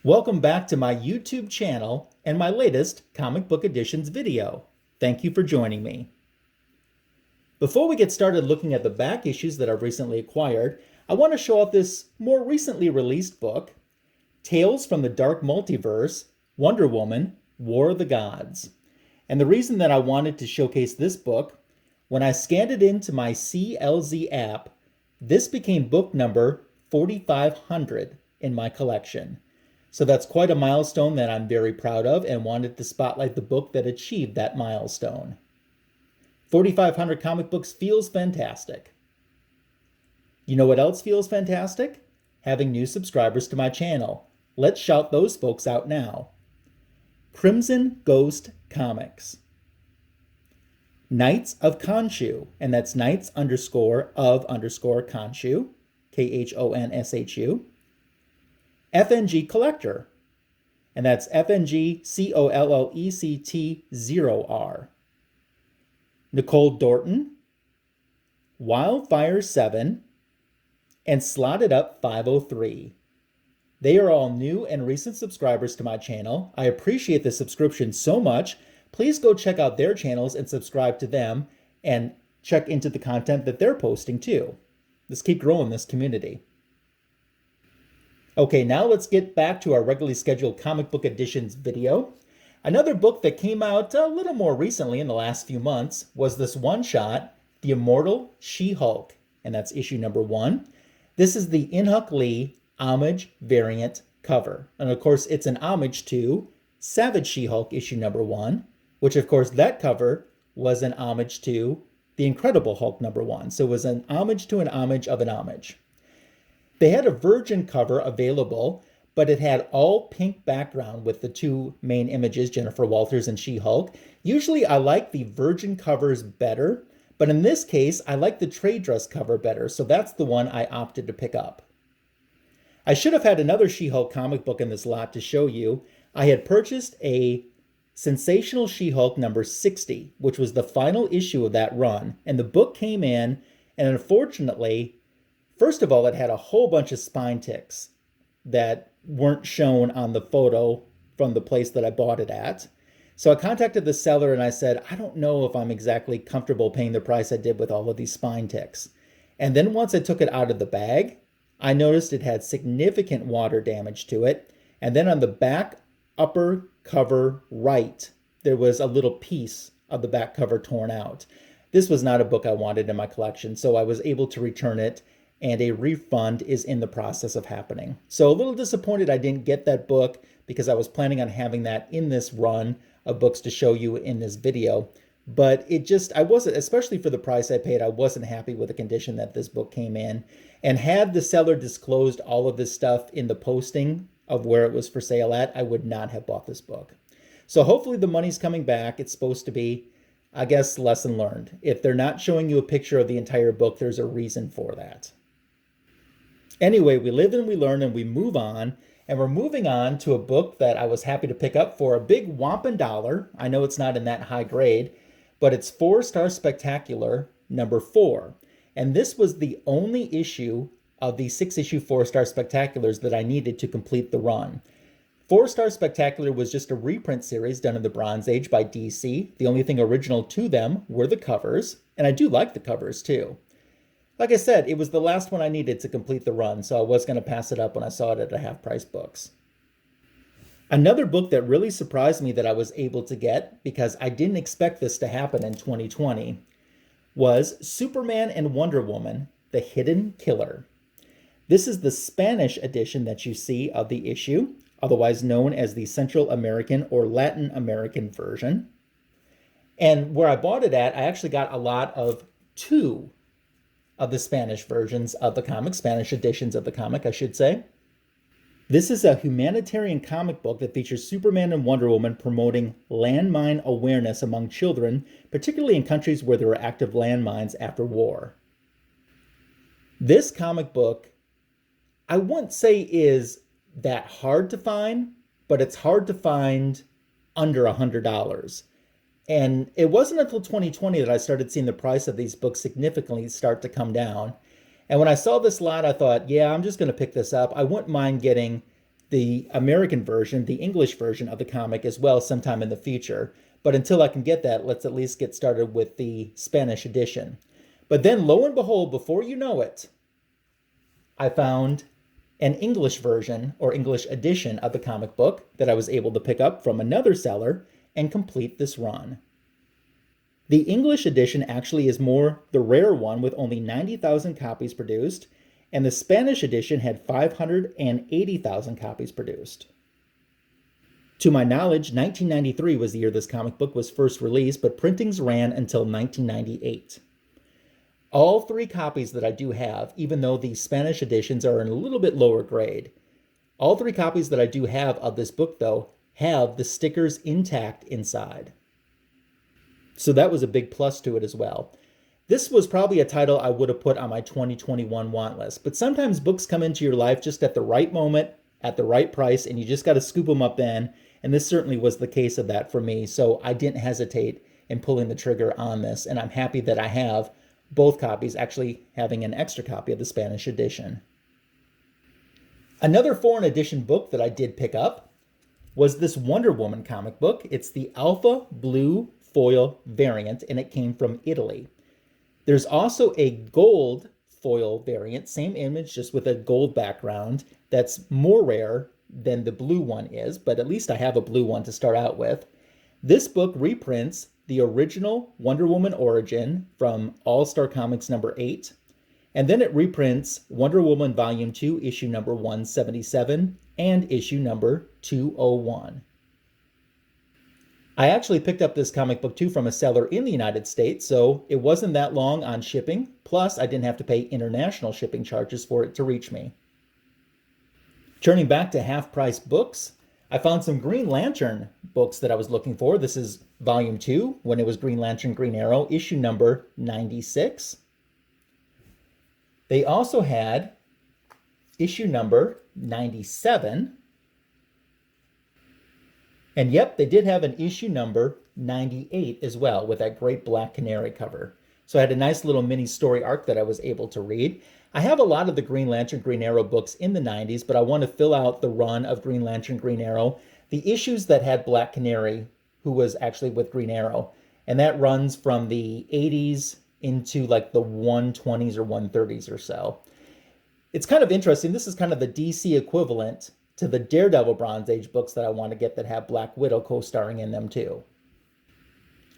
Welcome back to my YouTube channel and my latest comic book editions video. Thank you for joining me. Before we get started looking at the back issues that I've recently acquired, I want to show off this more recently released book, Tales from the Dark Multiverse, Wonder Woman, War of the Gods. And the reason that I wanted to showcase this book, when I scanned it into my CLZ app, this became book number 4500 in my collection. So that's quite a milestone that I'm very proud of and wanted to spotlight the book that achieved that milestone. 4,500 comic books feels fantastic. You know what else feels fantastic? Having new subscribers to my channel. Let's shout those folks out now. Crimson Ghost Comics. Knights of Khonshu, and that's Knights _of Khonshu, Khonshu. FNG Collector, and that's FNG COLLECT 0R. Nicole Dorton, Wildfire 7, and Slotted Up 503. They are all new and recent subscribers to my channel. I appreciate the subscription so much. Please go check out their channels and subscribe to them and check into the content that they're posting too. Let's keep growing this community. Okay, now let's get back to our regularly scheduled comic book editions video. Another book that came out a little more recently in the last few months was this one-shot, The Immortal She-Hulk, and that's issue number 1. This is the In-Huck Lee homage variant cover. And of course, it's an homage to Savage She-Hulk issue number 1, which of course that cover was an homage to The Incredible Hulk number 1. So it was an homage to an homage of an homage. They had a virgin cover available, but it had all pink background with the two main images, Jennifer Walters and She-Hulk. Usually I like the virgin covers better, but in this case, I like the trade dress cover better, so that's the one I opted to pick up. I should have had another She-Hulk comic book in this lot to show you. I had purchased a Sensational She-Hulk number 60, which was the final issue of that run, and the book came in, and unfortunately, first of all, it had a whole bunch of spine ticks that weren't shown on the photo from the place that I bought it at. So I contacted the seller and I said, I don't know if I'm exactly comfortable paying the price I did with all of these spine ticks. And then once I took it out of the bag, I noticed it had significant water damage to it. And then on the back upper cover right, there was a little piece of the back cover torn out. This was not a book I wanted in my collection, so I was able to return it, and a refund is in the process of happening. So a little disappointed I didn't get that book because I was planning on having that in this run of books to show you in this video. But I wasn't, especially for the price I paid, I wasn't happy with the condition that this book came in. And had the seller disclosed all of this stuff in the posting of where it was for sale at, I would not have bought this book. So hopefully the money's coming back. It's supposed to be, I guess, lesson learned. If they're not showing you a picture of the entire book, there's a reason for that. Anyway, we live and we learn and we move on, and we're moving on to a book that I was happy to pick up for a big whopping $1. I know it's not in that high grade, but it's 4-Star Spectacular number 4. And this was the only issue of the 6-issue 4-Star Spectaculars that I needed to complete the run. 4-Star Spectacular was just a reprint series done in the Bronze Age by DC. The only thing original to them were the covers, and I do like the covers too. Like I said, it was the last one I needed to complete the run, so I was going to pass it up when I saw it at a half-price books. Another book that really surprised me that I was able to get, because I didn't expect this to happen in 2020, was Superman and Wonder Woman, The Hidden Killer. This is the Spanish edition that you see of the issue, otherwise known as the Central American or Latin American version. And where I bought it at, I actually got a lot of 2 of the Spanish versions of the comic, Spanish editions of the comic, I should say. This is a humanitarian comic book that features Superman and Wonder Woman promoting landmine awareness among children, particularly in countries where there were active landmines after war. This comic book, I wouldn't say is that hard to find, but it's hard to find under $100. And it wasn't until 2020 that I started seeing the price of these books significantly start to come down. And when I saw this lot, I thought, yeah, I'm just going to pick this up. I wouldn't mind getting the American version, the English version of the comic as well sometime in the future. But until I can get that, let's at least get started with the Spanish edition. But then lo and behold, before you know it, I found an English version or English edition of the comic book that I was able to pick up from another seller and complete this run. The English edition actually is more the rare one with only 90,000 copies produced, and the Spanish edition had 580,000 copies produced. To my knowledge, 1993 was the year this comic book was first released, but printings ran until 1998. All 3 copies that I do have, even though the Spanish editions are in a little bit lower grade, all 3 copies that I do have of this book, though, have the stickers intact inside. So that was a big plus to it as well. This was probably a title I would have put on my 2021 want list, but sometimes books come into your life just at the right moment, at the right price, and you just got to scoop them up then, and this certainly was the case of that for me, so I didn't hesitate in pulling the trigger on this, and I'm happy that I have both copies, actually having an extra copy of the Spanish edition. Another foreign edition book that I did pick up was this Wonder Woman comic book. It's the Alpha Blue foil variant, and it came from Italy. There's also a gold foil variant, same image, just with a gold background, that's more rare than the blue one is, but at least I have a blue one to start out with. This book reprints the original Wonder Woman origin from All-Star Comics number 8, and then it reprints Wonder Woman Volume 2, issue number 177, and issue number 201. I actually picked up this comic book too from a seller in the United States, so it wasn't that long on shipping, plus I didn't have to pay international shipping charges for it to reach me. Turning back to half-price books, I found some Green Lantern books that I was looking for. This is Volume 2, when it was Green Lantern, Green Arrow, issue number 96. They also had issue number 97. And yep, they did have an issue number 98 as well, with that great black canary cover. So I had a nice little mini story arc that I was able to read. I have a lot of the Green Lantern, Green Arrow books in the 90s, but I want to fill out the run of Green Lantern, Green Arrow, the issues that had Black Canary, who was actually with Green Arrow. And that runs from the 80s into like the 120s or 130s or so. It's kind of interesting. This is kind of the DC equivalent to the Daredevil Bronze Age books that I want to get that have Black Widow co-starring in them too.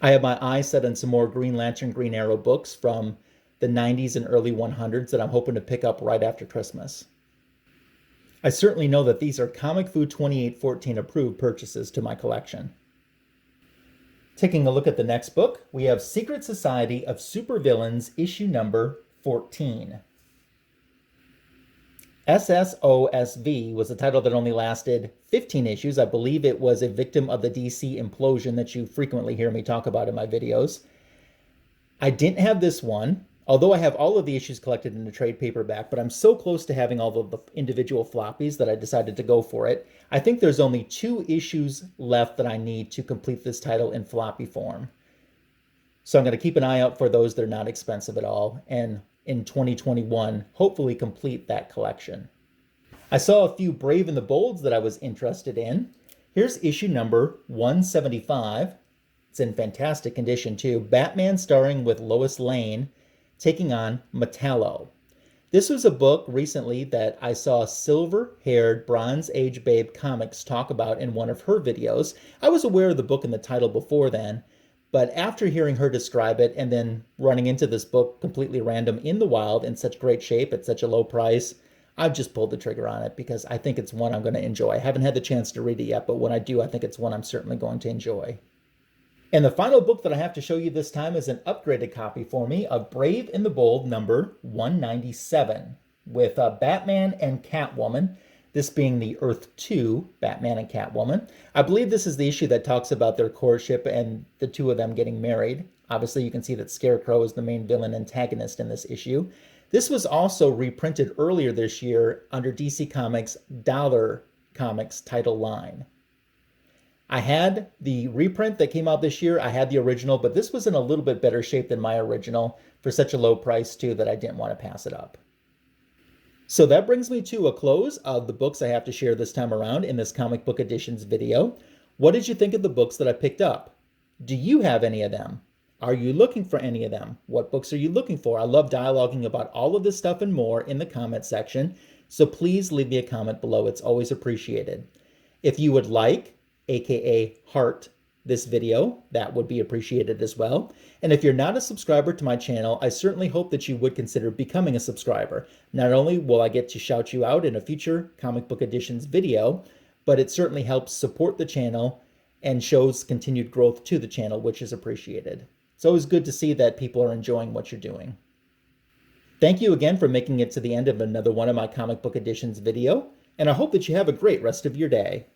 I have my eyes set on some more Green Lantern, Green Arrow books from the 90s and early 100s that I'm hoping to pick up right after Christmas. I certainly know that these are Comic Food 2814 approved purchases to my collection. Taking a look at the next book, we have Secret Society of Supervillains, issue number 14. SSOSV was a title that only lasted 15 issues. I believe it was a victim of the DC implosion that you frequently hear me talk about in my videos. I didn't have this one, although I have all of the issues collected in a trade paperback, but I'm so close to having all of the individual floppies that I decided to go for it. I think there's only 2 issues left that I need to complete this title in floppy form. So I'm going to keep an eye out for those that are not expensive at all, and in 2021, hopefully complete that collection. I saw a few Brave and the Bolds that I was interested in. Here's issue number 175. It's in fantastic condition too. Batman starring with Lois Lane, taking on Metallo. This was a book recently that I saw Silver-Haired Bronze Age Babe Comics talk about in one of her videos. I was aware of the book and the title before then, but after hearing her describe it and then running into this book completely random in the wild in such great shape at such a low price, I've just pulled the trigger on it because I think it's one I'm going to enjoy. I haven't had the chance to read it yet, but when I do, I think it's one I'm certainly going to enjoy. And the final book that I have to show you this time is an upgraded copy for me of Brave and the Bold number 197 with Batman and Catwoman, this being the Earth 2 Batman and Catwoman. I believe this is the issue that talks about their courtship and the two of them getting married. Obviously, you can see that Scarecrow is the main villain antagonist in this issue. This was also reprinted earlier this year under DC Comics' Dollar Comics title line. I had the reprint that came out this year. I had the original, but this was in a little bit better shape than my original for such a low price too that I didn't want to pass it up. So that brings me to a close of the books I have to share this time around in this comic book editions video. What did you think of the books that I picked up? Do you have any of them? Are you looking for any of them? What books are you looking for? I love dialoguing about all of this stuff and more in the comment section, so please leave me a comment below. It's always appreciated. If you would like, aka heart, this video, that would be appreciated as well. And if you're not a subscriber to my channel, I certainly hope that you would consider becoming a subscriber. Not only will I get to shout you out in a future comic book editions video, but it certainly helps support the channel and shows continued growth to the channel, which is appreciated. It's always good to see that people are enjoying what you're doing. Thank you again for making it to the end of another one of my comic book editions video, and I hope that you have a great rest of your day.